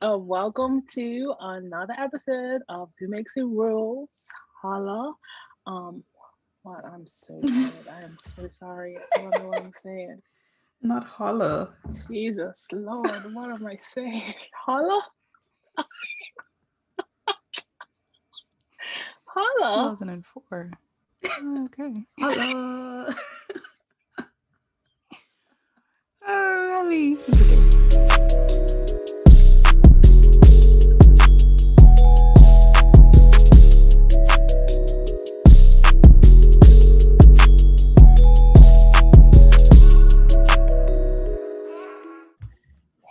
Welcome to another episode of Who Makes It Rules. Holla. Um, what? I'm so tired. I am so sorry. I don't know what I'm saying. Not holla. Jesus Lord, what am I saying? Holla? Holla? 2004. Okay. Holla. Oh, really?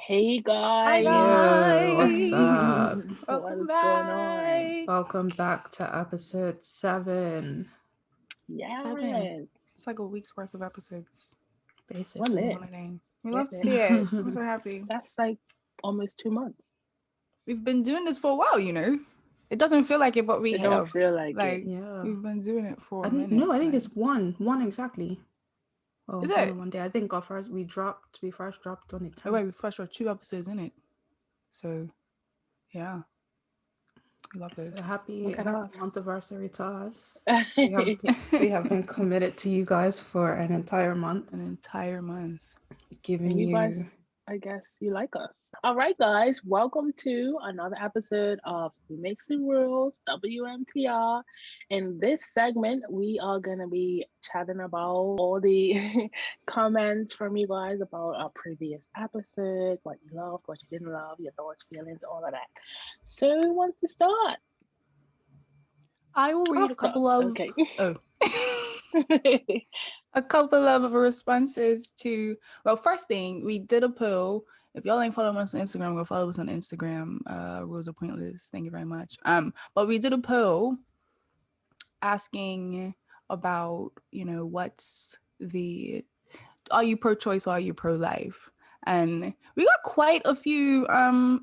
Hey Hi Yo, what's guys. up? guys. What Welcome is going on? back. Welcome back to episode 7. Seven. Yes. It's like a week's worth of episodes. We're Basically. lit. Morning. We Lit, love to lit. see it. I'm so happy. That's like almost 2 months. We've been doing this for a while. It doesn't feel like it, but we It don't have. feel like it. Like, Yeah. we've been doing it for I a think minute. no, I think Like, it's one. One exactly. Oh, is one it? on one day. I think we first dropped on the Oh, 10th. wait, we first got 2 episodes in it. So, yeah. We love this. So happy Look at us. month anniversary to us. We have been committed to you guys for an entire month. An entire month. Giving And you you guys, I guess you like us. All right, guys, welcome to another episode of Who Makes the Rules, WMTR. In this segment, we are going to be chatting about all the comments from you guys about our previous episode, what you loved, what you didn't love, your thoughts, feelings, all of that. So, who wants to start? I will I'll read a start. couple of. Okay. Oh. A couple of responses to, well, first thing, we did a poll. If y'all ain't following us on Instagram, go follow us on Instagram. Rules are pointless. Thank you very much. But we did a poll asking about, what's the, are you pro-choice or are you pro-life? And we got quite a few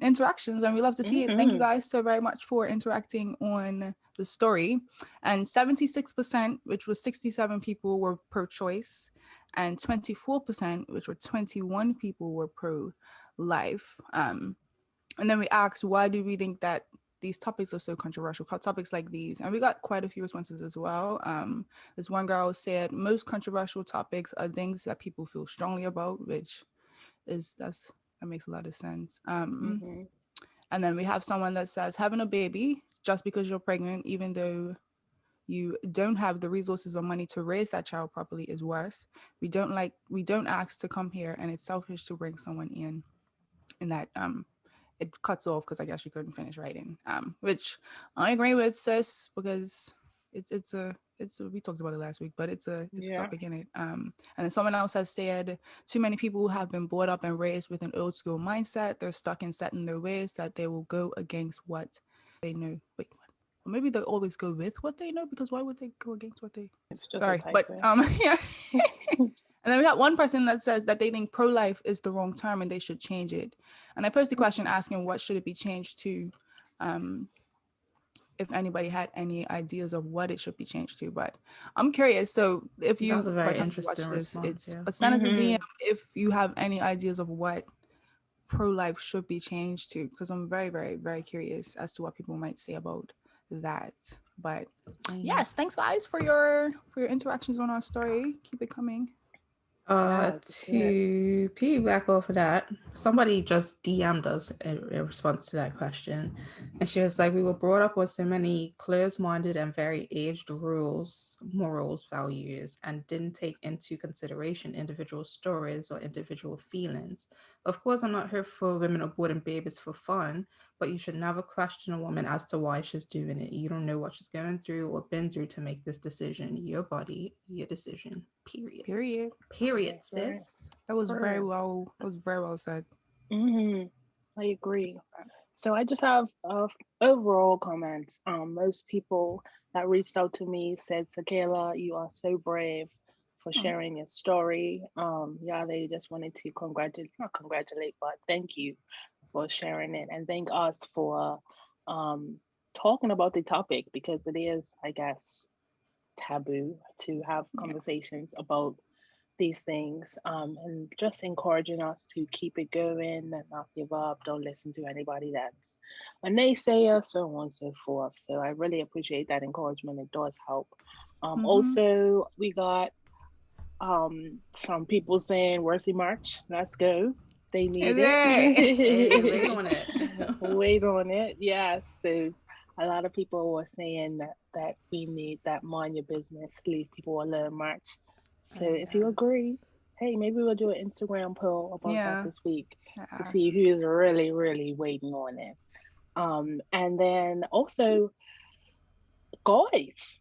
interactions, and we love to see it. Thank you guys so very much for interacting on the story. And 76%, which was 67 people, were pro-choice, and 24%, which were 21 people, were pro-life. And then we asked, why do we think that these topics are so controversial, topics like these? And we got quite a few responses as well. This one girl said most controversial topics are things that people feel strongly about, which that makes a lot of sense. And then we have someone that says having a baby just because you're pregnant, even though you don't have the resources or money to raise that child properly, is worse. We don't ask to come here, and it's selfish to bring someone in that it cuts off because I guess she couldn't finish writing. Which I agree with, sis, because it's a we talked about it last week, but it's a topic in it. And then someone else has said too many people have been brought up and raised with an old school mindset. They're stuck in set in their ways that they will go against what they know. Wait, what? Or maybe they always go with what they know, because why would they go against what they? It's just Sorry, a but typo. yeah. And then we got one person that says that they think pro-life is the wrong term and they should change it. And I posed the question asking what should it be changed to, if anybody had any ideas of what it should be changed to. But I'm curious. So if That was you, a by very the time you interesting watch this, response, it's yeah. send us a DM if you have any ideas of what pro-life should be changed to, because I'm very, very, very curious as to what people might say about that. But yes, thanks guys for your interactions on our story. Keep it coming. Yes, lit. To piggyback off of that, somebody just DM'd us in response to that question. And she was like, we were brought up with so many closed-minded and very aged rules, morals, values, and didn't take into consideration individual stories or individual feelings. Of course, I'm not here for women aborting babies for fun, but you should never question a woman as to why she's doing it. You don't know what she's going through or been through to make this decision. Your body, your decision. Period. Period. Period, That's right. sis. That was very well. That was very well said. I agree. So I just have overall comments. Most people that reached out to me said, Sakaéla, you are so brave for Oh, sharing your story. Yeah, they just wanted to not congratulate, but thank you for sharing it and thank us for talking about the topic because it is, I guess, taboo to have yeah. conversations about these things, and just encouraging us to keep it going and not give up. Don't listen to anybody that's a naysayer, so on and so forth. So I really appreciate that encouragement. It does help. Also, we got some people saying Worthy March, let's go. They need Hey, it. wait on it. Wait on it. Yeah. So a lot of people were saying that we need that mind your business, leave people alone march. So if you agree, hey, maybe we'll do an Instagram poll about that this week to see who's really, really waiting on it. And then also guys.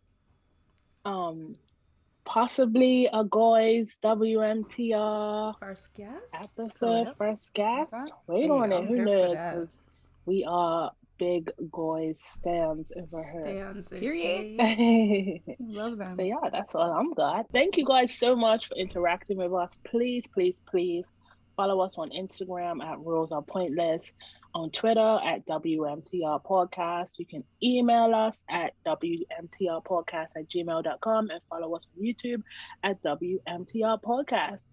Possibly a guys WMTR first guest episode, first guest. Wait on it. Who knows? Because we are big guys stands over here. Period. Love them. So yeah, that's all I'm got. Thank you guys so much for interacting with us. Please, please, please follow us on Instagram at Rules Are Pointless, on Twitter at WMTR Podcast. You can email us at WMTRpodcast@gmail.com and follow us on YouTube at WMTR Podcast.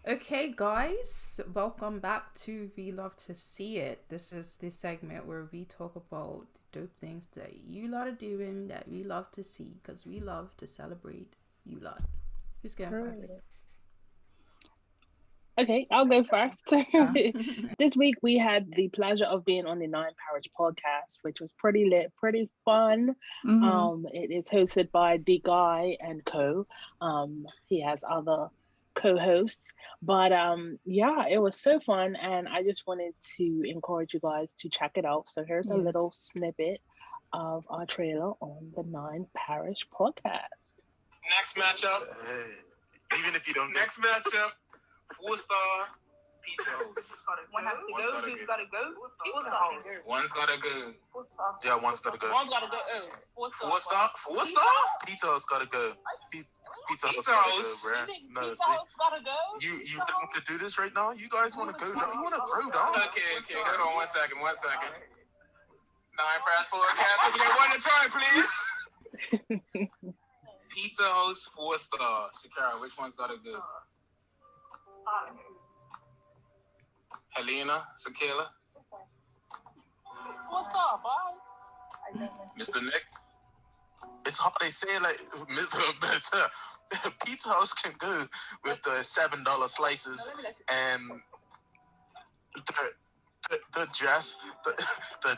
Okay, guys, welcome back to We Love to See It. This is the segment where we talk about the dope things that you lot are doing that we love to see, because we love to celebrate you lot. Who's going first? Okay, I'll go first. This week we had the pleasure of being on the Nine Parish podcast, which was pretty lit, pretty fun. It is hosted by D Guy and Co. He has other co-hosts, but yeah, it was so fun, and I just wanted to encourage you guys to check it out. So here's a little snippet of our trailer on the Nine Parish podcast. Next matchup, even if you don't. Next matchup. 4-star pizza house. One has to go. Who's gotta go? One's gotta go. Yeah, one's gotta go. One's gotta go. 4-star. 4-star. Pizza house gotta go. Pizza house gotta go, bro. No, pizza house gotta go. You want to do this right now? You guys want to go down? You want to throw down? Okay. Hold on 1 second. 1 second. Nine Press Podcast. Can you get one at a time, please? Pizza house 4-star. Chakara, which one's gotta go? Helena, Sakaéla. What's up, boy? Mr. Nick. It's hard to say, like, Mr. Pizza House can go with the $7 slices and the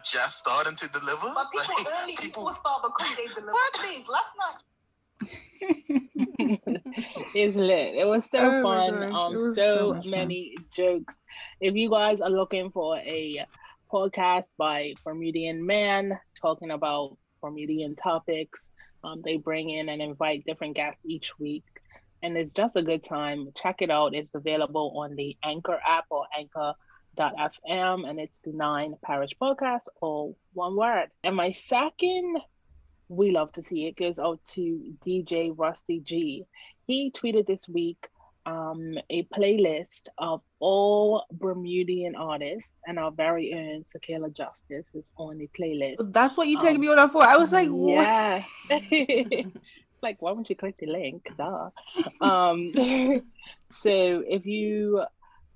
just starting to deliver. But people like, only people start because they deliver. Please, last night. It's lit. It was so fun. Was so many jokes. If you guys are looking for a podcast by Bermudian man talking about Bermudian topics, they bring in and invite different guests each week, and it's just a good time. Check it out. It's available on the Anchor app or Anchor.fm, and it's the Nine Parish Podcast, all one word. And my second We Love to See It goes out to DJ Rusty G. He tweeted this week a playlist of all Bermudian artists, and our very own Sakaéla Justice is on the playlist. That's what you take me on that for. I was like, yeah. Like, why wouldn't you click the link? Duh. So if you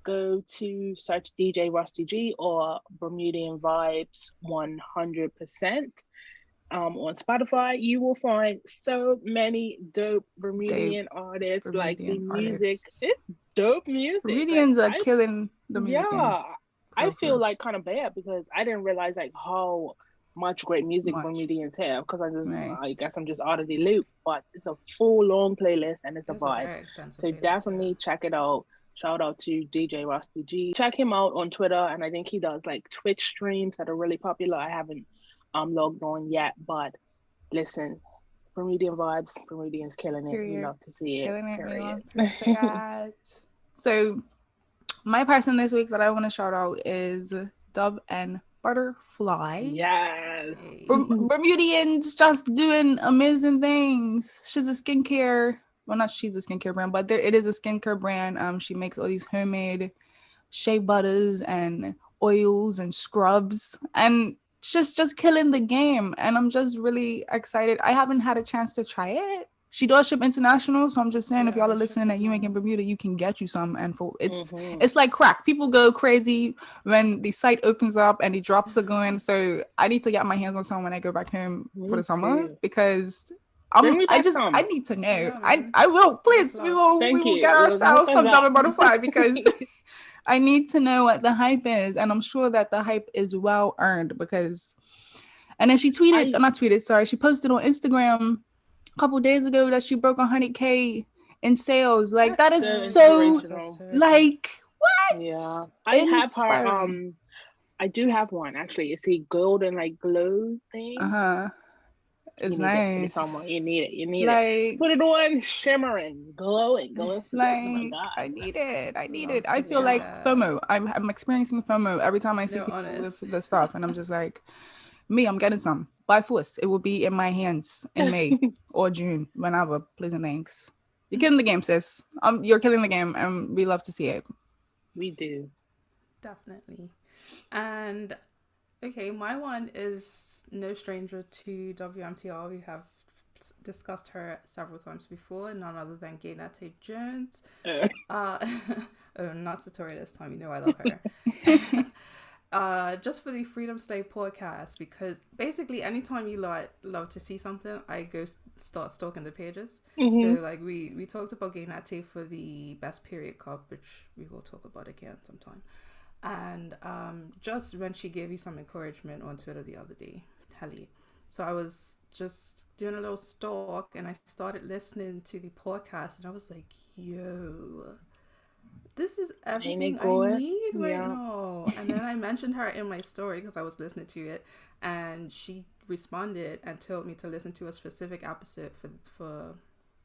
go to search DJ Rusty G or Bermudian Vibes 100%, on Spotify, you will find so many dope Bermudian artists. Like the music, it's dope music. Bermudians are killing the music. Yeah, I feel like kind of bad because I didn't realize like how much great music Bermudians have, because I guess I'm just out of the loop. But it's a full long playlist and it's a vibe. So definitely check it out. Shout out to DJ Rusty G. Check him out on Twitter, and I think he does like Twitch streams that are really popular. I haven't logged on yet, but listen, Bermudian Vibes, Bermudians killing it. We love to see it. So my person this week that I want to shout out is Dove and Butterfly. Yes. Bermudians just doing amazing things. She's a skincare, well, not she's a skincare brand, but it is a skincare brand. She makes all these homemade shea butters and oils and scrubs, and just killing the game, and I'm just really excited. I haven't had a chance to try it, she does ship international, so I'm just saying, if y'all are listening and you ain't in Bermuda, you can get you some. And for it's like crack. People go crazy when the site opens up and the drops are going. So I need to get my hands on some when I go back home for the summer, because I need to know. Yeah, I will, please. We will get ourselves some German butterfly, because I need to know what the hype is, and I'm sure that the hype is well earned, because. And then she posted on Instagram a couple days ago that she broke 100K in sales. Like, that is so like, what? Yeah, I have her. I do have one actually. It's a golden like glow thing. It's nice. You need it. You need it. Put it on, shimmering, glowing. Like, oh my God. I need it. I feel like FOMO. I'm experiencing FOMO every time I see people with the stuff, and I'm just like, I'm getting some by force. It will be in my hands in May or June, whenever. Please and thanks. You're killing the game, sis. You're killing the game, and we love to see it. We do. Definitely. And okay, my one is no stranger to WMTR. We have discussed her several times before, none other than Gaynette Jones. Oh, not Satori this time. You know I love her. Just for the Freedom Slave podcast, because basically anytime you love to see something, I go start stalking the pages. So like we talked about Gaynette for the Best Period Cup, which we will talk about again sometime. And just when she gave you some encouragement on Twitter the other day, Helly. So I was just doing a little stalk, and I started listening to the podcast, and I was like, yo, this is everything I need right now. And then I mentioned her in my story because I was listening to it, and she responded and told me to listen to a specific episode for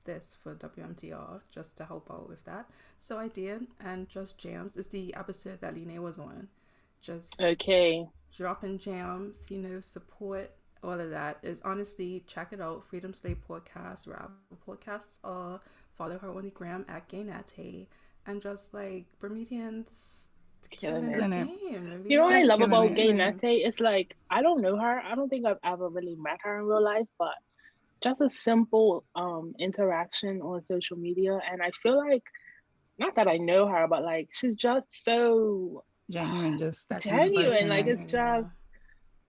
WMTR, just to help out with that. So I did, and just jams. It's the episode that Line was on. Just dropping jams, support, all of that. Is honestly, check it out. Freedom Slave Podcast, where Apple Podcasts are. Follow her on the gram at Gaynette, and just like Bermudians killing the game. You know what I love about Gaynette? It's like, I don't know her. I don't think I've ever really met her in real life, but just a simple interaction on social media, and I feel like, not that I know her, but like, she's just so genuine, like, it's just,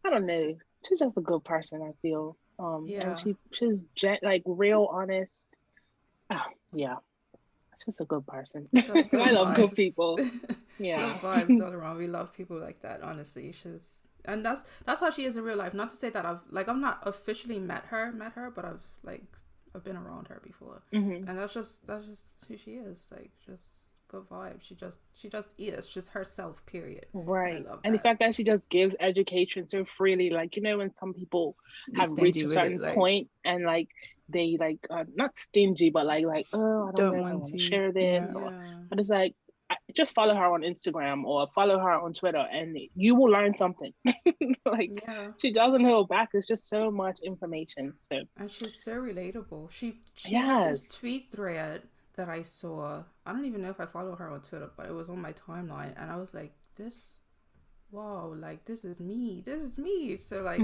I don't know, she's just a good person, I feel. And she's like real honest. She's just a good person. I love good people. Good vibes all around. We love people like that, honestly. And that's how she is in real life. Not to say that I've not officially met her, but I've been around her before, and that's just who she is. Like, just good vibe. She just is just herself. Period. Right. And the fact that she just gives education so freely, like, when some people have reached a certain point and like they like not stingy, but like oh, I don't want to share this, but it's like, just follow her on Instagram or follow her on Twitter, and you will learn something. She doesn't hold back. There's just so much information. And she's so relatable. She had this tweet thread that I saw. I don't even know if I follow her on Twitter, but it was on my timeline, and I was like, this is me. So like,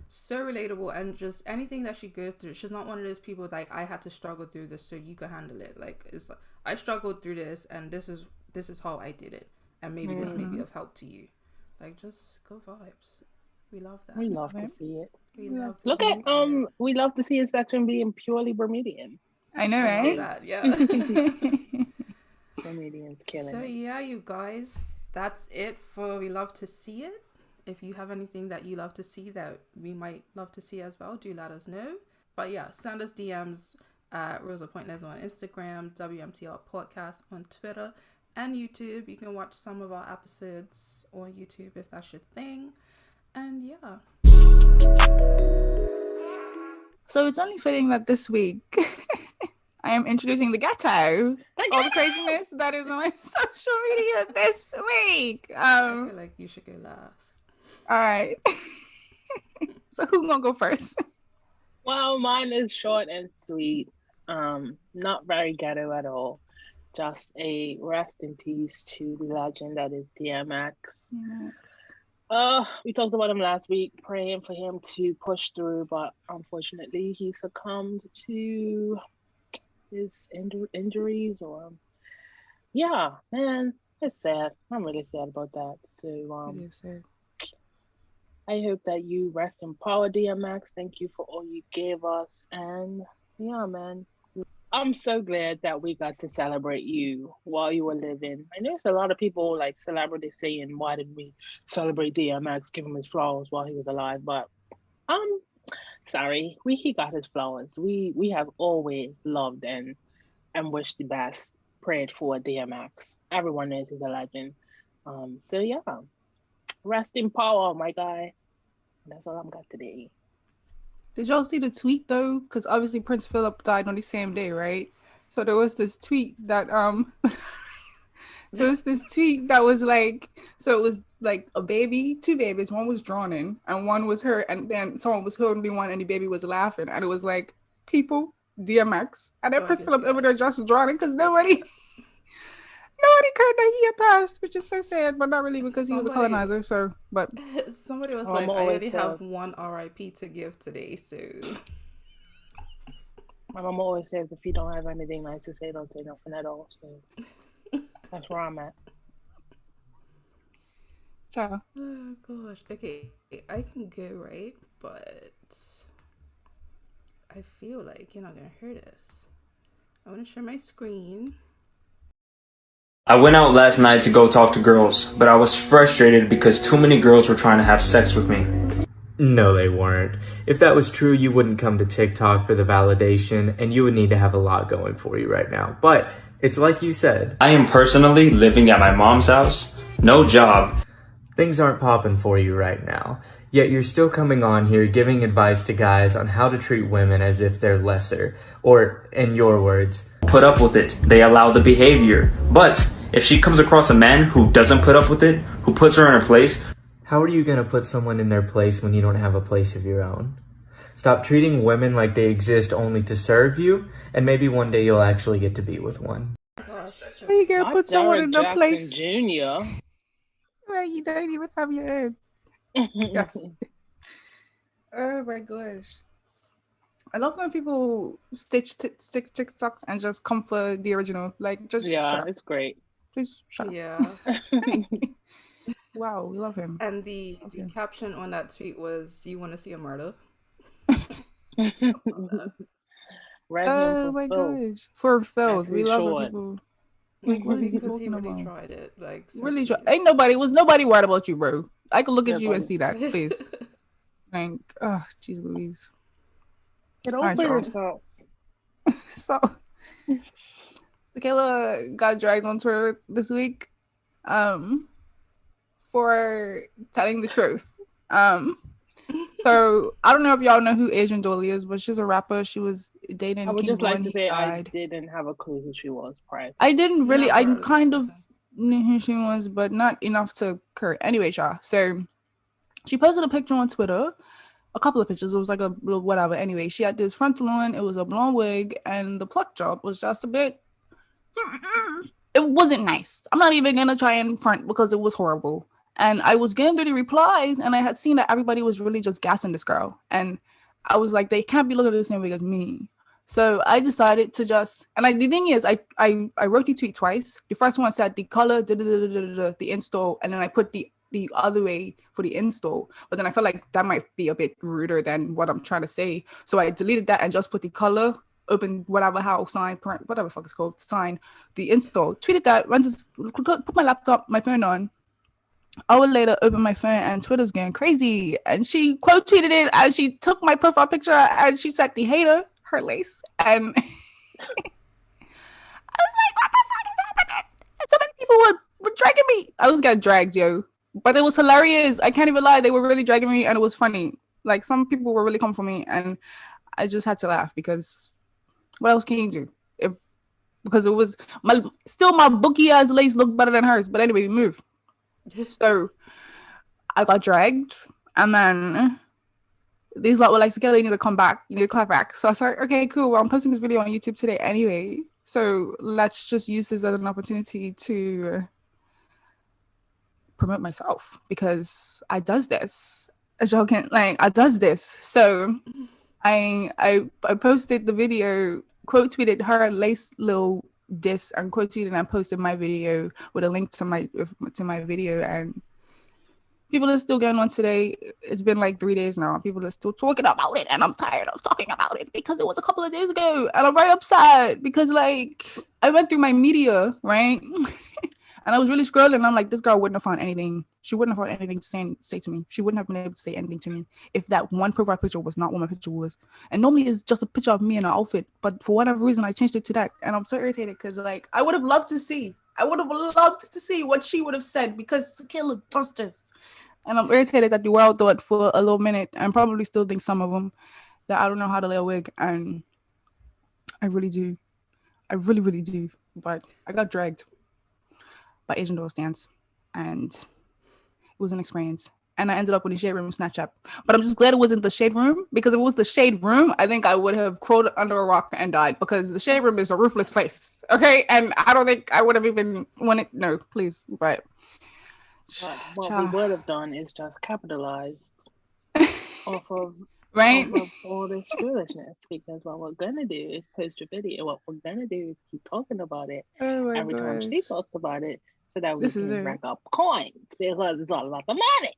so relatable, and just anything that she goes through, she's not one of those people like, I had to struggle through this so you can handle it. Like, it's like, I struggled through this, and this is how I did it, and maybe this may be of help to you. Like, just go vibes. We love that. We love to see it. We love to see a section being purely Bermudian. I know, right? That, yeah. Bermudians killing so it. Yeah, you guys, that's it for We Love to See It. If you have anything that you love to see that we might love to see as well, do let us know. But yeah, send us DMs at Rosa Pointless on Instagram, WMTR Podcast on Twitter and YouTube. You can watch some of our episodes on YouTube if that's your thing. And yeah. So it's only fitting that this week I am introducing the ghetto. All the craziness that is on social media this week. I feel like you should go last. All right. So who's gonna go first? Well, mine is short and sweet. Not very ghetto at all. Just a rest in peace to the legend that is DMX. We talked about him last week, praying for him to push through, but unfortunately, he succumbed to his injuries. Or yeah, man, it's sad. I'm really sad about that. So It is sad. I hope that you rest in power, DMX. Thank you for all you gave us, and yeah, man. I'm so glad that we got to celebrate you while you were living. I know there's a lot of people like celebrities saying, "Why did we celebrate DMX, give him his flowers while he was alive?" But um, sorry, he got his flowers. We have always loved and wished the best, prayed for DMX. Everyone knows he's a legend. So yeah, rest in power, my guy. That's all I'm got today. Did y'all see the tweet though? Because obviously Prince Philip died on the same day, right? So there was this tweet that there was this tweet that was like, so it was like a baby, two babies, one was drawn in and one was her, and then someone was holding one and the baby was laughing, and it was like, people, DMX, and then Prince Philip over there just drawing because nobody cared that he had passed, which is so sad, but not really because he was a colonizer. So, but somebody was like, I already have one R.I.P to give today, so. My mom always says, if you don't have anything nice to say, don't say nothing at all. So that's where I'm at. Ciao. Oh gosh. Okay, I can go, right? But I feel like you're not gonna hear this. I want to share my screen. I went out last night to go talk to girls, but I was frustrated because too many girls were trying to have sex with me. No, they weren't. If that was true, you wouldn't come to TikTok for the validation, and you would need to have a lot going for you right now. But it's like you said. I am personally living at my mom's house, no job. Things aren't popping for you right now. Yet you're still coming on here giving advice to guys on how to treat women as if they're lesser. Or, in your words, put up with it. They allow the behavior. But if she comes across a man who doesn't put up with it, who puts her in her place, how are you going to put someone in their place when you don't have a place of your own? Stop treating women like they exist only to serve you, and maybe one day you'll actually get to be with one. How you going to put someone in their place? Jr. Right, you don't even have your own. Yes. Oh my gosh. I love when people stick TikToks and just come for the original. Like, just shut up. It's great. Please shut up. Wow, we love him. And the caption on that tweet was, "You want to see a murder?" Oh my gosh. For filth. We love it, people. Like, what is he talking about? Really tried it. Like, really tried. Was nobody worried about you, bro. I could look at you and see that, please. Like, oh, jeez Louise. Get over yourself. So, Sakaéla got dragged on Twitter this week for telling the truth. So, I don't know if y'all know who AsianDoll is, but she's a rapper. She was dating I would King just like when to he say died. I didn't have a clue who she was prior to I didn't really. I kind of knew who she was, but not enough to care. Anyway, y'all. So, she posted a picture on Twitter. A couple of pictures. It was like a little whatever. Anyway, she had this frontal on. It was a blonde wig, and the pluck job was just a bit. It wasn't nice. I'm not even gonna try and front because it was horrible. And I was getting through the replies, and I had seen that everybody was really just gassing this girl, and I was like, they can't be looking at the same way as me. So I decided to just. And the thing is, I wrote the tweet twice. The first one said the color, the install, and then I put the other way for the install, but then I felt like that might be a bit ruder than what I'm trying to say, so I deleted that and just put the color, open whatever house, sign, print, whatever fuck it's called, sign, the install, tweeted that, went to put my laptop, my phone on. Hour later, open my phone and Twitter's going crazy, and she quote tweeted it, and she took my profile picture and she said the hater, her lace, and I was like, what the fuck is happening? And so many people were dragging me. I was getting dragged, yo. But it was hilarious. I can't even lie. They were really dragging me, and it was funny. Like, some people were really coming for me, and I just had to laugh because what else can you do? Because it was my bookie ass lace looked better than hers. But anyway, we move. So I got dragged, and then these lot were like, "Sakaéla, you need to come back. You need to clap back." So I was like, "Okay, cool. Well, I'm posting this video on YouTube today anyway. So let's just use this as an opportunity to promote myself because I does this. I does this. So I posted the video, quote tweeted her lace little diss and quote tweeted and I posted my video with a link to my video, and people are still going on today. It's been like 3 days now. People are still talking about it, and I'm tired of talking about it because it was a couple of days ago, and I'm very upset because like I went through my media, right? And I was really scrolling, and I'm like, this girl wouldn't have found anything. She wouldn't have found anything to say to me. She wouldn't have been able to say anything to me if that one profile picture was not what my picture was. And normally it's just a picture of me in an outfit, but for whatever reason, I changed it to that. And I'm so irritated because like I would have loved to see what she would have said because Sakaéla does this. And I'm irritated that the world thought for a little minute, and probably still think some of them, that I don't know how to lay a wig. And I really do. I really, really do. But I got dragged by AsianDoll stands, and it was an experience. And I ended up in the shade room Snapchat. But I'm just glad it wasn't the shade room, because if it was the shade room, I think I would have crawled under a rock and died, because the shade room is a ruthless place. Okay? And I don't think I would have even wanted, no, please. But what we would have done is just capitalized off of right? Off of all this foolishness, because what we're gonna do is post your video. What we're gonna do is keep talking about it every time she talks about it, so that we can rack up coins, because it's all about the money.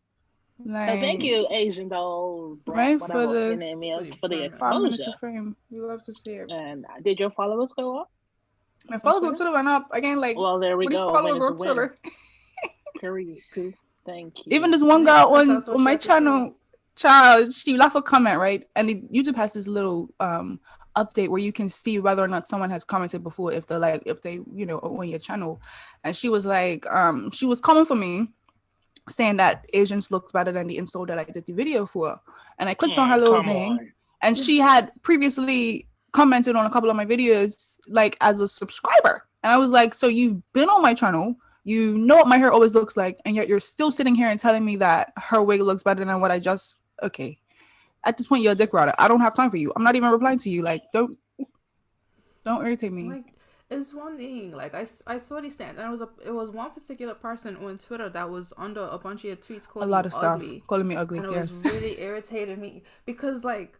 Like, so thank you, AsianDoll, right, whatever your name is, for the exposure. We love to see it. And did your followers go up? My followers on Twitter went up again. Like, well, there we go. Followers on Twitter. Period. Thank you. Even this one girl on my channel, child, she left a comment, right? And YouTube has this little update where you can see whether or not someone has commented before, if they are on your channel. And she was like, she was coming for me, saying that Asians looked better than the install that I did the video for. And I clicked on her little thing, and she had previously commented on a couple of my videos, like as a subscriber. And I was like, so you've been on my channel, you know what my hair always looks like, and yet you're still sitting here and telling me that her wig looks better than what I just... Okay. At this point, you're a dick rider. I don't have time for you. I'm not even replying to you. Like, don't irritate me. Like, it's one thing. Like, I saw these stands, and it was one particular person on Twitter that was under a bunch of tweets calling calling me ugly. And it was really irritated me, because like,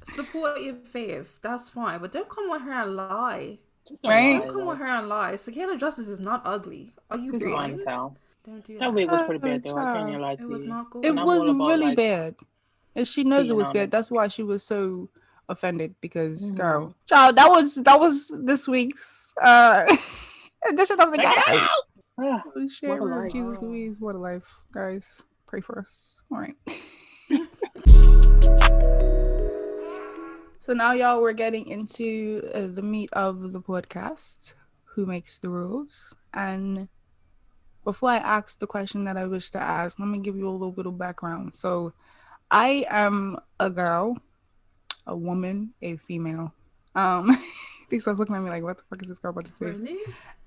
support your faith, that's fine, but don't come on here and lie. Don't come on here and lie. Sakaéla Justice is not ugly. Are you blind? Don't do that. That wig was pretty bad though. I can't lie to you. It was not good. It was really bad. And she knows it was bad. That's why she was so offended, because girl, child, that was this week's edition of the guy. Holy shit, Jesus Louise, what a life. Guys, pray for us. All right. So now, y'all, we're getting into the meat of the podcast. Who makes the rules? And before I ask the question that I wish to ask, let me give you a little bit of background. So I am a girl, a woman, a female. They start looking at me like, what the fuck is this girl about to say? Really?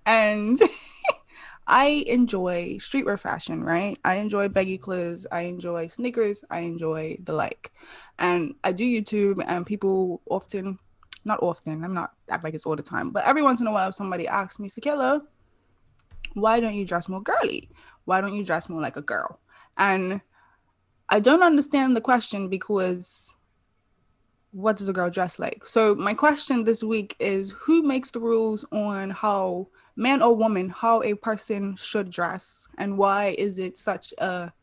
And I enjoy streetwear fashion, right? I enjoy baggy clothes. I enjoy sneakers. I enjoy the like. And I do YouTube, and people often, not often, I'm not act like it's all the time, but every once in a while somebody asks me, Sakaéla, why don't you dress more girly? Why don't you dress more like a girl? And I don't understand the question, because what does a girl dress like? So my question this week is, who makes the rules on how, man or woman, how a person should dress? And why is it such a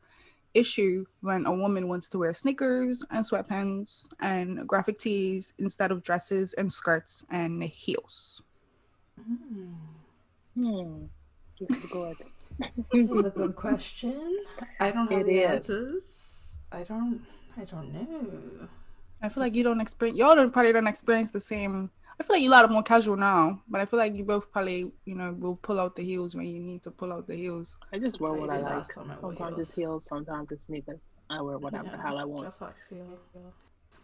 issue when a woman wants to wear sneakers and sweatpants and graphic tees instead of dresses and skirts and heels? This is a good question. I don't have the answers. I don't know. I feel like y'all probably don't experience the same. I feel like you're a lot more casual now, but I feel like you both probably, will pull out the heels when you need to pull out the heels. I just wear what I like. Sometimes it's heels, sometimes it's sneakers. I wear whatever the hell I want. That's how I feel.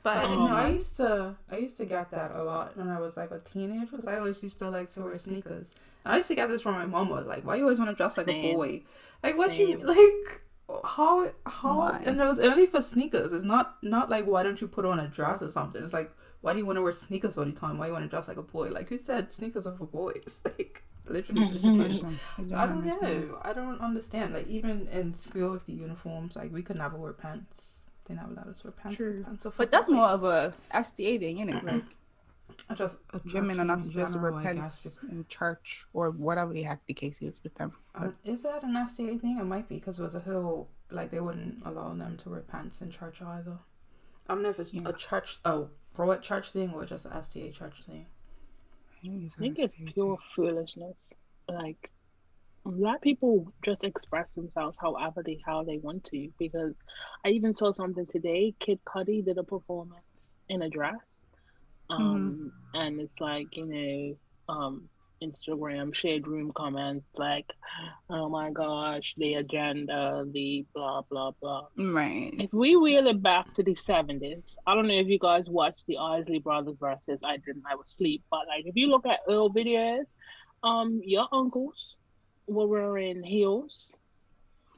But I used to get that a lot when I was like a teenager, because I always used to like to wear sneakers. And I used to get this from my mama, like, why you always want to dress like a boy? Like, what you like? How? Why? And it was only for sneakers. It's not like, why don't you put on a dress or something? It's like, why do you want to wear sneakers all the time? Why you want to dress like a boy? Like, who said sneakers are for boys? Like, Literally just the question. I don't understand. know. I don't understand. Like, even in school with the uniforms, like, we could never wear pants. They never allowed us to wear pants. True. Pants are But that's fucking more white. of a SDA thing, isn't it? Like, women are not in supposed to wear general, I pants guess. in church or whatever the heck the case is with them. But Is that an SDA thing? It might be, because there was a whole, like, they wouldn't allow them to wear pants in church either. I don't know if it's a church, pro church thing or just an SDA church thing. I think it's pure foolishness. Like, Black people just express themselves how they want to. Because I even saw something today. Kid Cudi did a performance in a dress, and it's like, Instagram shade room comments like, "Oh my gosh, the agenda, the blah blah blah." right. If we reel it back to the 70s, I don't know if you guys watched the Isley Brothers versus. I didn't. I was asleep. But like, if you look at old videos, your uncles were wearing heels,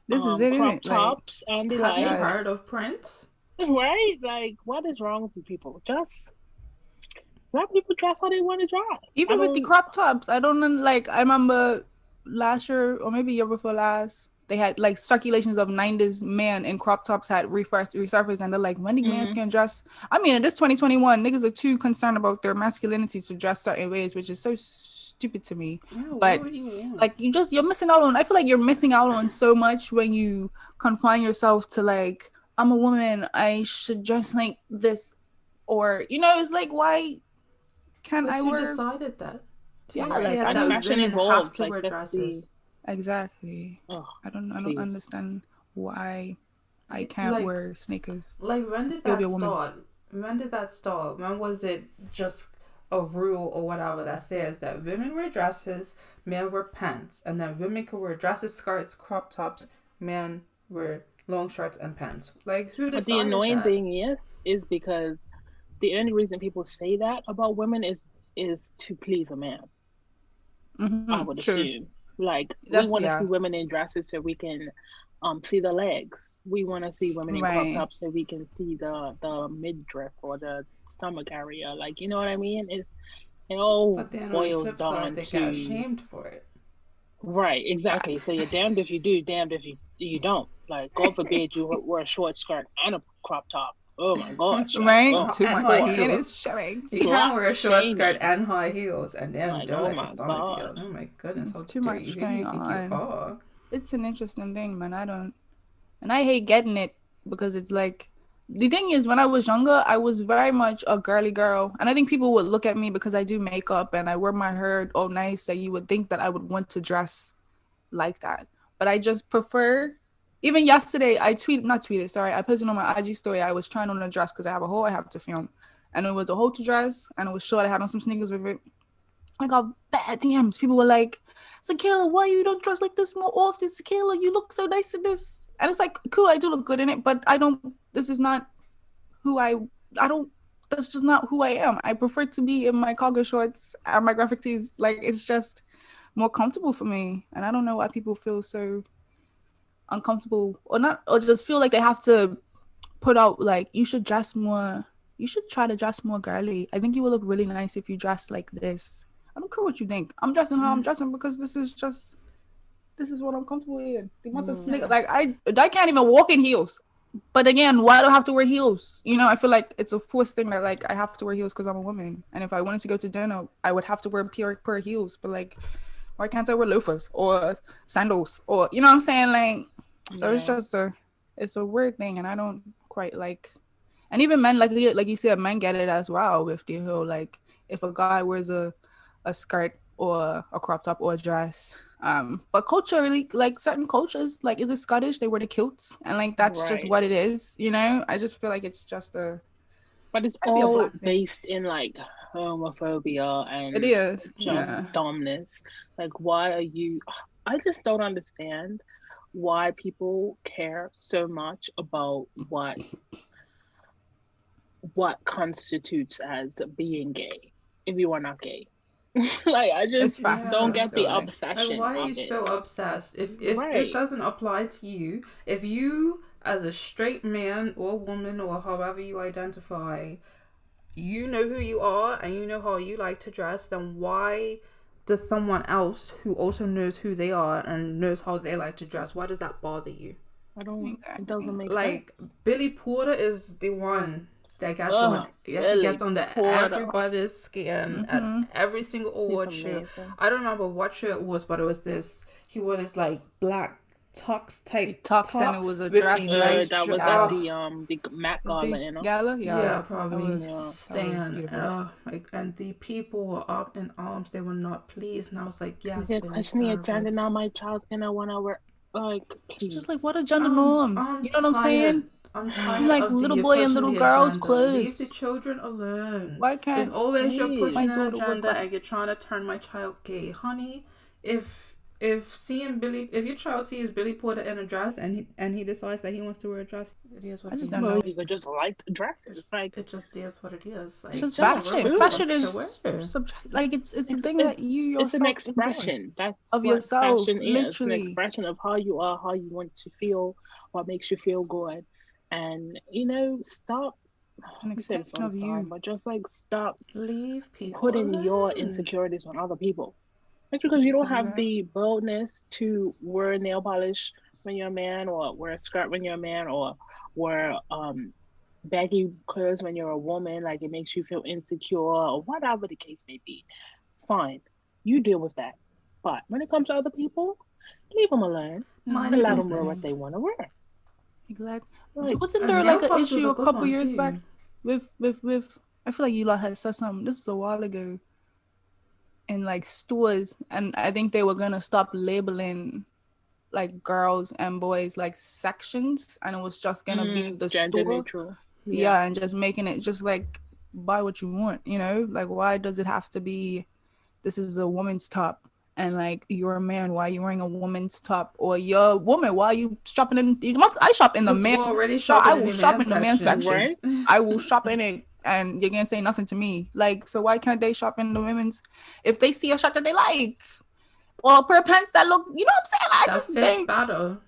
This is it, crop isn't it? Like, tops, and the Have you like. heard of Prince? Right? Like, what is wrong with you people? Just let people dress how they want to dress. even with the crop tops, I don't know. Like, I remember last year or maybe year before last, they had like circulations of 90s men in crop tops had resurfaced, and they're like, when the men can dress. I mean, in this 2021, niggas are too concerned about their masculinity to dress certain ways, which is so stupid to me. Yeah, but what would you want? like, you're missing out on. I feel like you're missing out on so much when you confine yourself to like, I'm a woman, I should dress like this, or it's like, why can't I Who wear? decided that? Yeah, Who like, said I that fashion women have evolved, to like, wear that's dresses? Exactly. Oh, I don't please. understand why I can't wear sneakers. Like, when did You'll that be a woman. start? When did that start? When was it just a rule or whatever that says that women wear dresses, men wear pants, and then women can wear dresses, skirts, crop tops, men wear long shirts and pants? Like, who decided But the annoying that? thing is because the only reason people say that about women is to please a man. I would assume. Like, we want to see women in dresses so we can see the legs. We want to see women in crop tops so we can see the midriff or the stomach area. Like, you know what I mean? It all But then boils on the flip down side, they to get shamed for it. Right, exactly. So you're damned if you do, damned if you don't. Like, God forbid you wear a short skirt and a crop top. Oh my gosh! Right, Like, too and much high skin heels. is showing. You can't wear a short Slut skirt shaming. and high heels, and then Like, don't oh let your my stomach be God. out. Oh my goodness, how It's too dare much you? Who do going you think on. you are? It's an interesting thing, man. And I hate getting it because it's like, the thing is, when I was younger, I was very much a girly girl, and I think people would look at me because I do makeup and I wear my hair all nice, that you would think that I would want to dress like that. But I just prefer. Even yesterday, I posted on my IG story. I was trying on a dress because I have a haul I have to film, and it was a halter dress, and it was short. I had on some sneakers with it. I got bad DMs. People were like, "Sakaéla, why you don't dress like this more often? Sakaéla, you look so nice in this." And it's like, cool, I do look good in it, but I don't. This is not who I don't. That's just not who I am. I prefer to be in my cargo shorts and my graphic tees. Like, it's just more comfortable for me, and I don't know why people feel so uncomfortable or just feel like they have to put out like, you should dress more, you should try to dress more girly. I think you will look really nice if you dress like this. I don't care what you think. I'm dressing how I'm dressing because this is what I'm comfortable in. The amount of like, I can't even walk in heels. But again, why do I have to wear heels? I feel like it's a forced thing that like I have to wear heels because I'm a woman, and if I wanted to go to dinner, I would have to wear pair of heels. But like, why can't I wear loafers or sandals or what I'm saying? Like, so it's just it's a weird thing, and I don't quite like. And even men, like you said, men get it as well with the whole like, if a guy wears a skirt or a crop top or a dress. But culturally, like certain cultures, like, is it Scottish? They wear the kilts, and like that's just what it is. I just feel like it's just But it's all based in like homophobia and it is dumbness. Like, why are you? I just don't understand why people care so much about what constitutes as being gay if you are not gay. Like, I just don't get the obsession. Like, why are you so obsessed? If this doesn't apply to you, if you as a straight man or woman or however you identify, you know who you are and you know how you like to dress, then why does someone else who also knows who they are and knows how they like to dress, why does that bother you? I don't. It doesn't make Like sense. Billy Porter is the one that gets Ugh, he Billy gets under Porter. everybody's skin at every single award show. amazing. I don't remember what show it was, but it was this. He wore this like black tux type Tux top and it was a with dress. these nice That was dra- at the Met Was Gala, the you know. gala? yeah, probably Yeah. That was Stan. beautiful. Like, and the people were up in arms. They were not pleased, and I was like, yes, They're Billy questioning your gender Cyrus. now. My child's gonna wanna wear like. It's just like, please. what are gender norms? You know what I'm saying? I'm tired Like of little the boy and pushing little the girls' agenda. Leave the clothes. children alone. Why It's can't always you're Please. pushing my an daughter work agenda like- and you're trying to turn my child gay, honey. If your child sees Billy Porter in a dress and he decides that he wants to wear a dress, it is what I it just is. don't Well, know. you could just like dresses, like It just is what it is. Like, It's just wear fashion. what she Fashion wants is to wear. like it's a thing that you yourself it's an enjoy. expression. That's Of what yourself, fashion is. It's an literally. expression of how you are, how you want to feel, what makes you feel good, and stop. An I said this extension all of the time, you. but just like stop Leave people putting your alone. insecurities on other people. It's because you don't have Yeah. the boldness to wear nail polish when you're a man, or wear a skirt when you're a man, or wear baggy clothes when you're a woman. Like it makes you feel insecure, or whatever the case may be. Fine, you deal with that. But when it comes to other people, leave them alone Mind and your let them wear what business. they want to wear. Glad. Like, Wasn't And there nail like an polish was issue a a good couple one, years too. back with I feel like you lot had said something. This was a while ago. In like stores, and I think they were gonna stop labeling like girls and boys like sections, and it was just gonna be the gender store. neutral. Yeah, and just making it just like buy what you want, like why does it have to be this is a woman's top and like you're a man, why are you wearing a woman's top? Or you're a woman, why are you shopping in I shop in the Because we're men's already so I shopping in will the shop men's in the men's section. section. Right? I will shop in it and you're gonna say nothing to me. Like, so why can't they shop in the women's if they see a shirt that they like? Or a pair of pants that look, you know what I'm saying? I That just fits think better.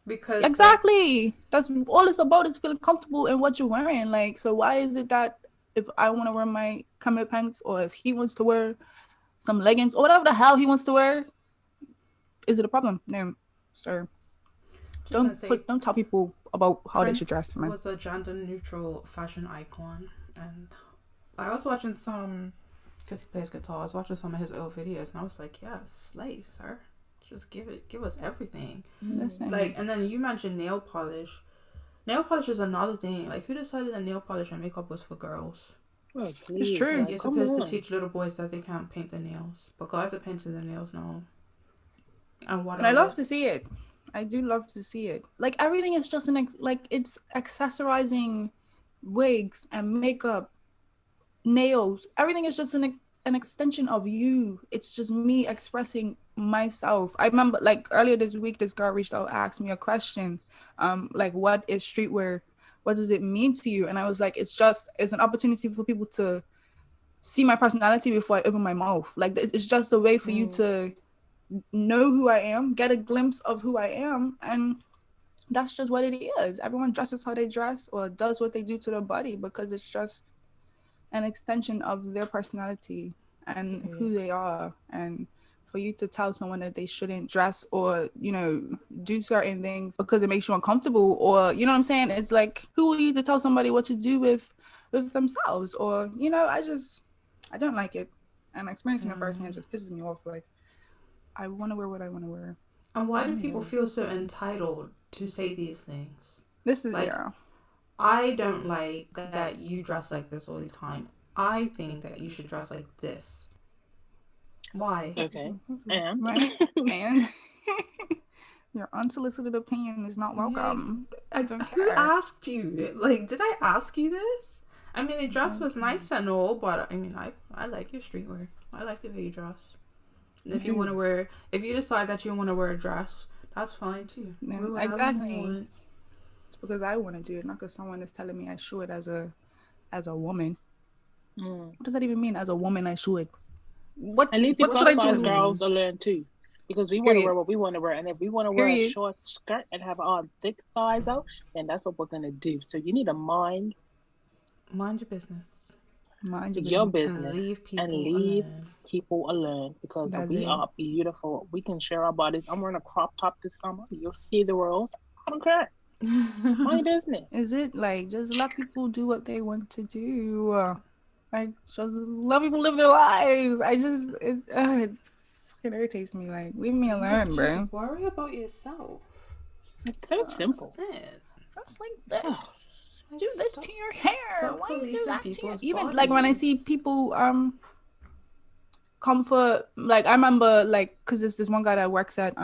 Because exactly. That's all it's about is feeling comfortable in what you're wearing. Like, so why is it that if I want to wear my camel pants or if he wants to wear some leggings or whatever the hell he wants to wear, is it a problem? No, sir. Don't tell people about how they should dress, man. Was a gender neutral fashion icon, and I was watching some because he plays guitar. I was watching some of his old videos, and I was like, "Yeah, slay, sir. Just give us everything." Listen. Like, and then you mentioned nail polish. Nail polish is another thing. Like, who decided that nail polish and makeup was for girls? Oh, It's please, true. like, You're come supposed on. to teach little boys that they can't paint their nails, but guys are painting their nails now. And what? And I love to see it. I do love to see it. Like, everything is just it's accessorizing wigs and makeup, nails. Everything is just an extension of you. It's just me expressing myself. I remember like earlier this week, this girl reached out, asked me a question, like, what is streetwear? What does it mean to you? And I was like, it's an opportunity for people to see my personality before I open my mouth. Like, it's just a way for you to know who I am, get a glimpse of who I am, and that's just what it is. Everyone dresses how they dress or does what they do to their body because it's just an extension of their personality and who they are. And for you to tell someone that they shouldn't dress or, do certain things because it makes you uncomfortable or, you know what I'm saying? It's like, who are you to tell somebody what to do with themselves? Or, I don't like it. And experiencing it firsthand just pisses me off. Like, I want to wear what I want to wear. And why do people feel so entitled to say these things? This is, like, yeah. I don't like that you dress like this all the time. I think that you should dress like this. Why? Okay. And Right? And your unsolicited opinion is not welcome. Yeah, who asked you? Like, did I ask you this? I mean, the dress was nice and all, but I mean, I like your streetwear. I like the way you dress. And if you decide that you want to wear a dress, that's fine too. No, exactly. It's because I want to do it, not because someone is telling me I should as a woman. What does that even mean? As a woman, I should. At least the plus size girls will learn too, because we want to wear what we want to wear, and if we want to wear a short skirt and have our thick thighs out, then that's what we're gonna do. So you need to mind your business. Mind your business. business leave people and leave alone. people alone, because That's we it. are beautiful. We can share our bodies. I'm wearing a crop top this summer. You'll see the rolls. I don't care. My business. Is it like just let people do what they want to do? Like just let people live their lives. It fucking irritates me. Like leave me alone, bro. Just worry about yourself. It's so simple. That's it. Just like this. Like, Do this stop- to your hair. stop Why you do policing that to your... people's Even like when I see bodies. people come for, like, I remember, like, because there's this one guy that works at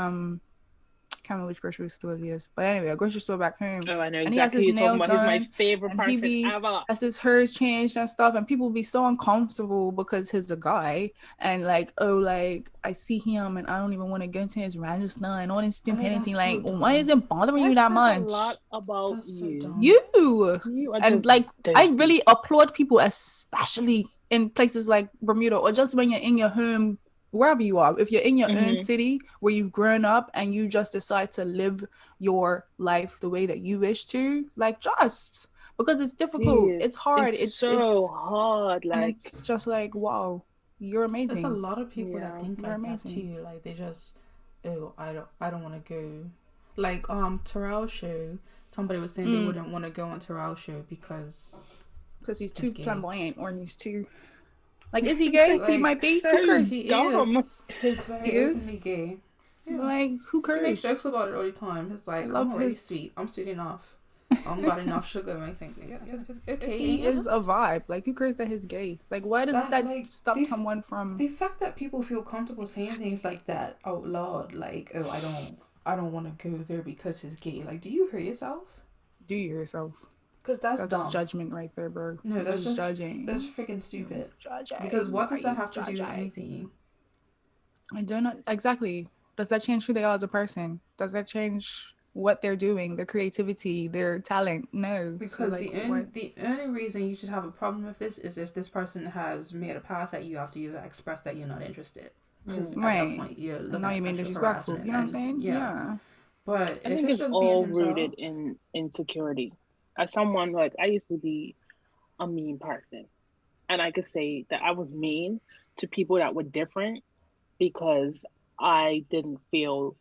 can't remember which grocery store it is, but anyway, a grocery store back home. Oh, I know And he has exactly his who you're talking nails about. He's my done, favorite and he person be ever. has his hairs changed and stuff, and people be so uncomfortable because he's a guy, and like, oh, like I see him and I don't even want to go into his register and all this stupid that's anything. so Like, dumb. why is it bothering you that says much? a lot about That's so you. dumb. You are and just like I dirty. really applaud people, especially in places like Bermuda, or just when you're in your home, wherever you are, if you're in your own city where you've grown up and you just decide to live your life the way that you wish to, like, just because it's difficult, Dude, it's hard, it's so hard. and Like, it's just like, wow, you're amazing. There's a lot of people that Yeah. think You're like that amazing. too. Like they just, oh, I don't want to go. Like Terrell's show. Somebody was saying they wouldn't want to go on Terrell's show because Because he's too gay. flamboyant, or he's too, like, is he gay? He Like, might be. so Who cares? he dumb. is. He's very He is? openly gay. Yeah. Like, who He makes cares? jokes about it all the time. He's like, love I'm already his- sweet. I'm sweet enough. I've got enough sugar in my thing. Yes, okay. He is a vibe. Like, who cares that he's gay? Like, why does that like, stop the- someone from? The fact that people feel comfortable saying things like that out loud, like, oh, I don't want to go there because he's gay. Like, do you hear yourself? Do yourself. Because that's dumb. Judgment right there, bro. No, that's just judging. That's freaking stupid. Judging. Because what does Why that have to you do with judging? anything? I don't know exactly. Does that change who they are as a person? Does that change what they're doing, their creativity, their talent? No. Because So, like, the only reason you should have a problem with this is if this person has made a pass at you after you've expressed that you're not interested. Because at right. that point, you're looking now at you mean sexual disrespectful. harassment You know what I'm and- saying? Yeah. But I if think it's it's just all being himself, rooted in insecurity. As someone, like, I used to be a mean person, and I could say that I was mean to people that were different because I didn't feel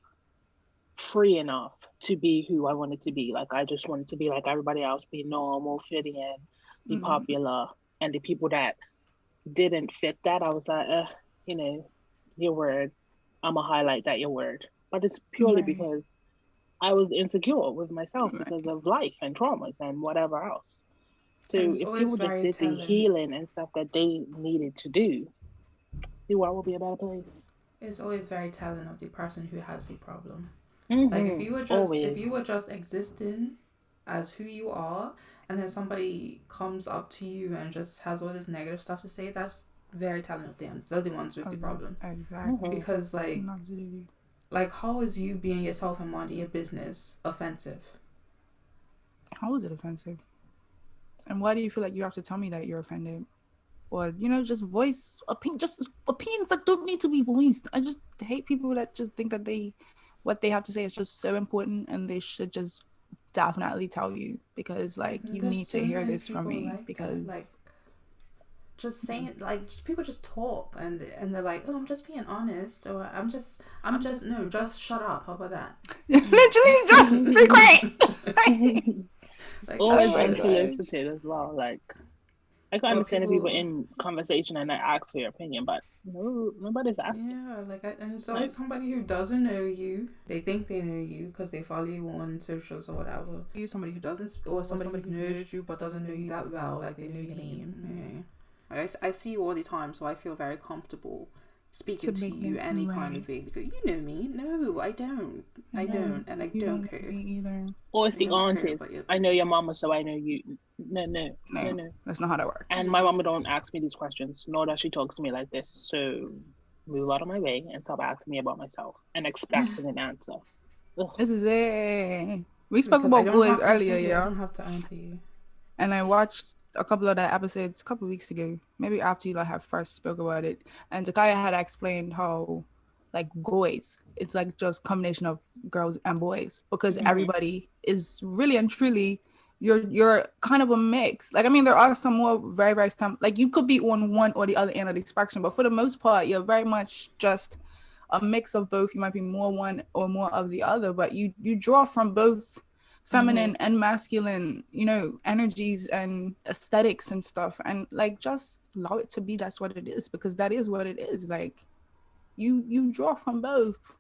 free enough to be who I wanted to be. Like, I just wanted to be like everybody else, be normal, fit in, be popular. And the people that didn't fit that, I was like, you know, your word, I'm gonna highlight that your word. But it's purely Right. because I was insecure with myself because of life and traumas and whatever else. So And it's if always people just very did the telling. healing and stuff that they needed to do, the world will be a better place. it's always very telling of the person who has the problem. Mm-hmm. Like if you were just existing as who you are, and then somebody comes up to you and just has all this negative stuff to say, that's very telling of them. They're the ones with the problem. Exactly. Because Nothing to do with you. like how is you being yourself and minding your business offensive? How is it offensive? And why do you feel like you have to tell me that you're offended? Or, you know, just voice opinions that don't need to be voiced. I just hate people that just think that what they have to say is just so important and they should just definitely tell you, because like you There's need so to hear many this from people me, like that, because like just saying, like, people just talk and they're like, oh, I'm just being honest, or I'm just no, just shut up. How about that? literally just be quiet. Like, Or Oh my unsolicited as well. Like, I can Or understand if people people- in conversation and I ask for your opinion, but no, nobody's asking. Yeah, like, and so Like- it's somebody who doesn't know you. They think they know you because they follow you on socials or whatever. You somebody who doesn't, or somebody who knows you but doesn't know you that well, like they know your name. Yeah. I see you all the time, so I feel very comfortable speaking to you any kind of way, because you know me. No, I don't. I don't, and I You don't care. Me either. Or it's the I don't care aunties. about your I know your mama, so I know you. No. No, that's not how that works. And my mama don't ask me these questions, nor does she talk to me like this. So move out of my way and stop asking me about myself and expecting an answer. Ugh. This is it. We spoke Because I about don't boys have to earlier, answer you, I yeah. don't have to answer you. And I watched a couple of that episodes a couple of weeks ago, maybe after you like have first spoke about it. And Sakaéla had explained how like boys, it's like just combination of girls and boys, because everybody is really and truly you're kind of a mix. Like, I mean, there are some more very, very like you could be on one or the other end of the spectrum, but for the most part, you're very much just a mix of both. You might be more one or more of the other, but you draw from both feminine and masculine, you know, energies and aesthetics and stuff, and like just allow it to be. That's what it is, because that is what it is. Like you draw from both.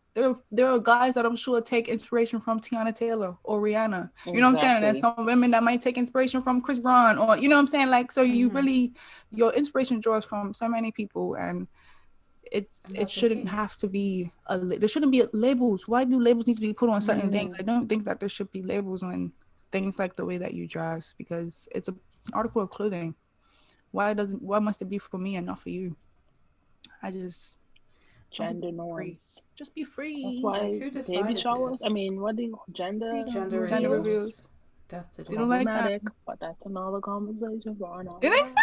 There are guys that I'm sure take inspiration from Tiana Taylor or Rihanna. You know what I'm saying? And then some women that might take inspiration from Chris Brown, or you know what I'm saying? Like, so you really, your inspiration draws from so many people, and it shouldn't have to be there shouldn't be labels. Why do labels need to be put on certain things? I don't think that there should be labels on things like the way that you dress, because it's an article of clothing. Why must it be for me and not for you? I just gender norms. Just be free. That's why baby showers. I mean, what do you gender reveals? That's the you don't like that, but that's another conversation for another. You think so?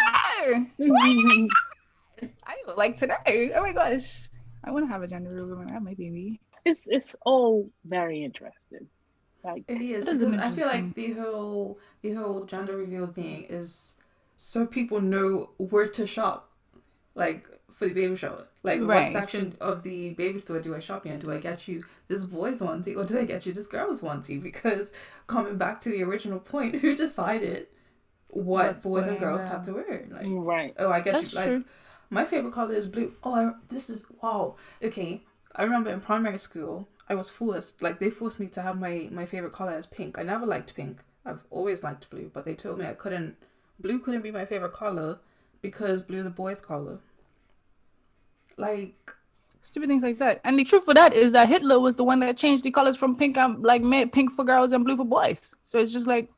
I like today. Oh my gosh, I want to have a gender reveal when I have my baby. It's all very interesting. Like it is. I feel like the whole gender reveal thing is so people know where to shop, like for the baby shower. Like what section of the baby store do I shop in? Do I get you this boys onesie or do I get you this girls onesie? Because coming back to the original point, who decided what boys and girls have to wear? Like, oh, I get That's you. Like, true. my favorite color is blue. Oh, wow. Okay, I remember in primary school, I was forced. Like, they forced me to have my favorite color as pink. I never liked pink. I've always liked blue, but they told me blue couldn't be my favorite color because blue is a boy's color. Like, stupid things like that. And the truth for that is that Hitler was the one that changed the colors from pink and like made pink for girls and blue for boys. So it's just like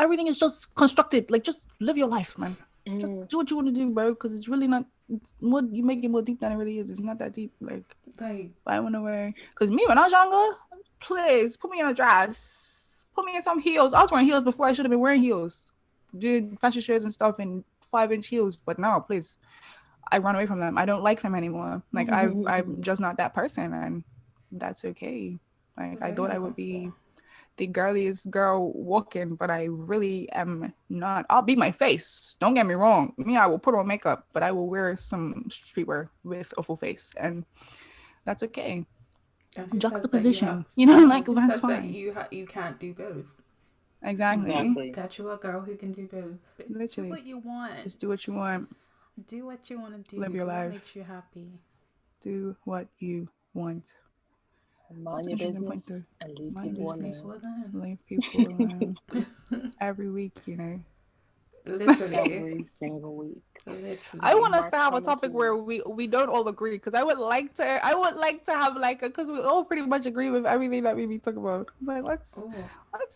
everything is just constructed. Like, just live your life, man. Just do what you want to do, bro, because it's really not. It's more, you make it more deep than it really is. It's not that deep. Like I want to wear, because me when I was younger, please put me in a dress, put me in some heels. I was wearing heels before I should have been wearing heels. Did fashion shows and stuff in 5-inch heels, but now, please, I run away from them. I don't like them anymore. Like I'm just not that person, and that's okay. Like I thought I would be the girliest girl walking, but I really am not. I'll be my face. Don't get me wrong. Me, I will put on makeup, but I will wear some streetwear with a full face, and that's okay. Juxtaposition, you know, like that's fine. That you can't do both. Exactly. That you are a girl who can do both. Literally. Do what you want. Just do what you want. Do what you want to do. Live your life. What makes you happy. Do what you want. Mind your business and leave people alone. Leave people alone. Every week, you know. Literally. Every single week. Literally. I want us to have a topic where we don't all agree, because I would like to have like because we all pretty much agree with everything that we talk about. But let's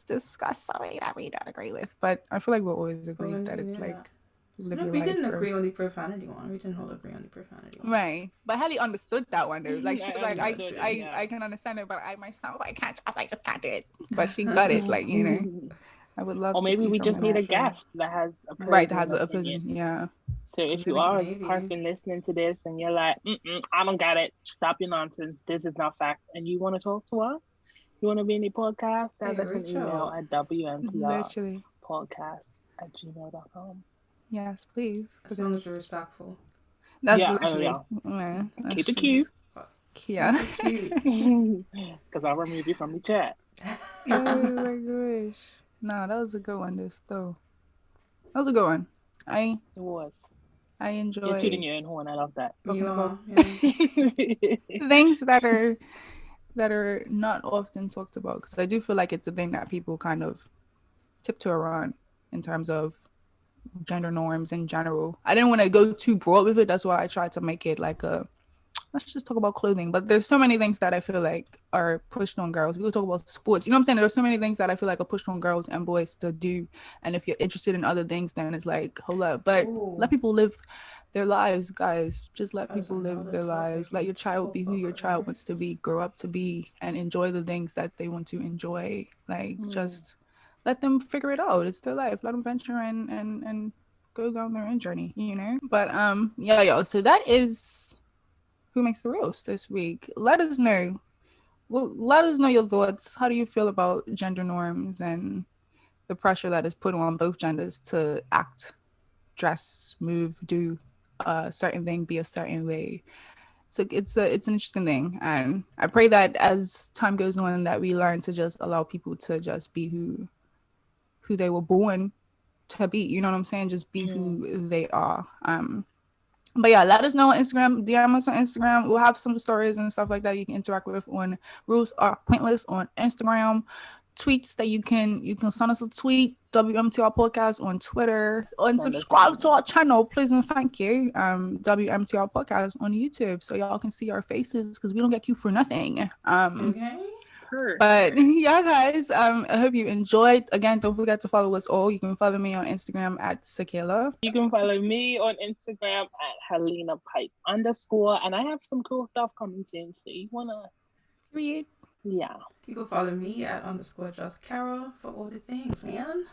discuss something that we don't agree with. But I feel like we'll always agree that it's like live your life. We didn't agree on the profanity one. We didn't all agree on the profanity one. Right. But Helly understood that one though. Like she was like, I can understand it, but I myself I just can't do it. But she got it, like, you know. I would love. Or maybe we just need a guest that has a opinion. Yeah. So if you are a person listening to this and you're like, I don't got it, stop your nonsense. This is not fact, and you want to talk to us, you want to be in the podcast, send us an email at wmtrpodcast@gmail.com. Yes, please. As long as you're respectful. That's literally. Keep it cute. Yeah. Because I'll remove you from the chat. Oh my gosh. No, that was a good one, though. That was a good one. It was. I enjoy. You're tooting your own horn. I love that. Things that are not often talked about, because I do feel like it's a thing that people kind of tiptoe around in terms of gender norms in general. I didn't want to go too broad with it. That's why I tried to make it like let's just talk about clothing. But there's so many things that I feel like are pushed on girls. We could talk about sports. You know what I'm saying? There's so many things that I feel like are pushed on girls and boys to do. And if you're interested in other things, then it's like, hold up. But let people live their lives, guys. Just let people live their lives. Let your child be who your child wants to be, grow up to be, and enjoy the things that they want to enjoy. Like, just let them figure it out. It's their life. Let them venture and go down their own journey, you know? But so that is Who Makes the Rules this week. Let us know well, let us know your thoughts. How do you feel about gender norms and the pressure that is put on both genders to act, dress, move, do a certain thing, be a certain way? So it's an interesting thing, and I pray that as time goes on, that we learn to just allow people to just be who they were born to be. You know what I'm saying? Just be who they are. But yeah, let us know on Instagram. DM us on Instagram. We'll have some stories and stuff like that you can interact with on Rules Are Pointless on Instagram. Tweets that you can send us a tweet. WMTR Podcast on Twitter. And subscribe to our channel, please and thank you. WMTR Podcast on YouTube, so y'all can see our faces because we don't get cute for nothing. Okay. But yeah, guys, I hope you enjoyed. Again, don't forget to follow us all. You can follow me on Instagram at Sakaéla. You can follow me on Instagram at Helena Pipe _ and I have some cool stuff coming soon, so you wanna read. Yeah. You can follow me at _Chakara for all the things, man.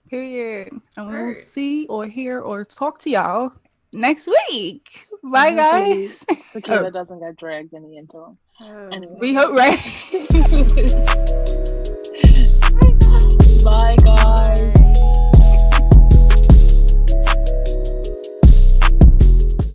Period. And we will see or hear or talk to y'all next week. Bye, guys. Sakaéla doesn't get dragged in the interim. Anyway. We hope, right? Bye, guys.